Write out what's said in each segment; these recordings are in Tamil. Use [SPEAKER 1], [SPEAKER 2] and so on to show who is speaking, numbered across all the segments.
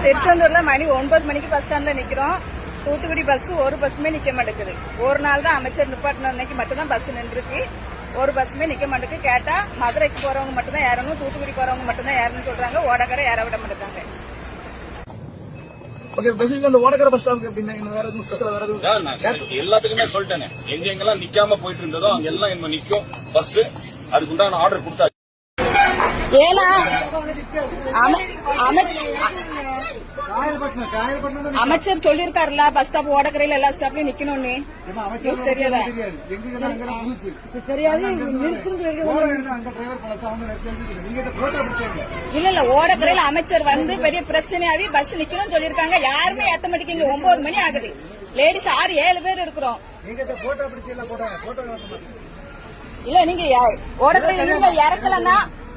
[SPEAKER 1] திருச்செந்தூர்ல மணி 9 மணிக்கு பஸ் ஸ்டாண்ட்ல நிக்கிறோம். தூத்துக்குடி பஸ் ஒரு பஸ்ஸுமே நிக்க மாட்டேங்குது. ஒரு நாள் தான் அமைச்சர் நிப்பாட்டின அன்னைக்கு மட்டும் தான் பஸ் நின்றுருக்கு. ஒரு பஸ்ஸுமே நிக்க மாட்டேங்குது. கேட்டா மதுரைக்கு போறவங்க மட்டும் தான் ஏறணும், தூத்துக்குடி போறவங்க மட்டும் தான் ஏறணும்னு சொல்றாங்க. ஓடக்கரை ஏற விட மாட்டாங்க.
[SPEAKER 2] எல்லாத்துக்குமே சொல்லிட்டேன். எங்கெல்லாம் நிக்காம போயிட்டு இருந்ததோ அங்கெல்லாம் என்ன நிக்கும் பஸ். அதுக்குண்டான ஆர்டர் கொடுத்தா
[SPEAKER 1] ஏன்னா அமைச்சர் சொல்லிருக்காருல பஸ் ஸ்டாப் ஓடக்கரையில எல்லா ஸ்டாப்லயும் நிக்கணும்னு. தெரியாத இல்ல ஓடக்கரையில அமைச்சர் வந்து பெரிய பிரச்சனையாவே பஸ் நிக்கணும்னு சொல்லிருக்காங்க. யாருமே ஏத்த மாட்டேங்க. 9 மணி ஆகுது. லேடிஸ் 6-7 பேர் இருக்கிறோம். இல்ல நீங்க ஓடக்கரையில இறக்கலன்னா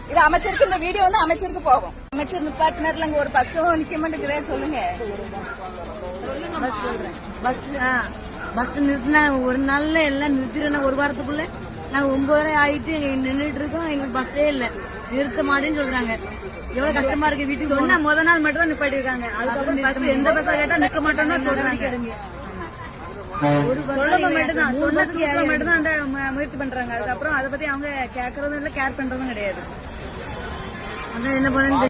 [SPEAKER 1] இது அமைச்சருக்கு இந்த வீடியோ வந்து அமைச்சருக்கு போகும். அமைச்சர் நிப்பாட்டினர்ல ஒரு பஸ்ஸும் நிக்க மாட்டேங்கிறேன். சொல்லுங்க
[SPEAKER 3] பஸ் நிறுத்தினா ஒரு நாள்ல எல்லாம் நிறுத்திடுறேன். ஒரு வாரத்துக்குள்ள நாங்க 9:30 ஆயிட்டு நின்றுட்டு இருக்கோம். எங்களுக்கு பஸ்ஸே இல்ல, நிறுத்த மாட்டேன்னு சொல்றாங்க. எவ்வளவு கஷ்டமா இருக்கு. வீட்டுக்கு சொன்னா முத நாள் மட்டும் தான் நிப்பாட்டி இருக்காங்க. அதுக்கப்புறம் பஸ் எந்த பஸ்ஸா கேட்டா நிக்க மாட்டோம் தான் சொல்றாங்க. சொல்ல மட்டும்தான் சொன்னதுக்கு மட்டும்தான் அந்த முயற்சி பண்றாங்க. அதுக்கப்புறம் அதை பத்தி அவங்க கேட்கறதும் இல்ல, கேர் பண்றதும் கிடையாது. அதான் என்ன பண்ணு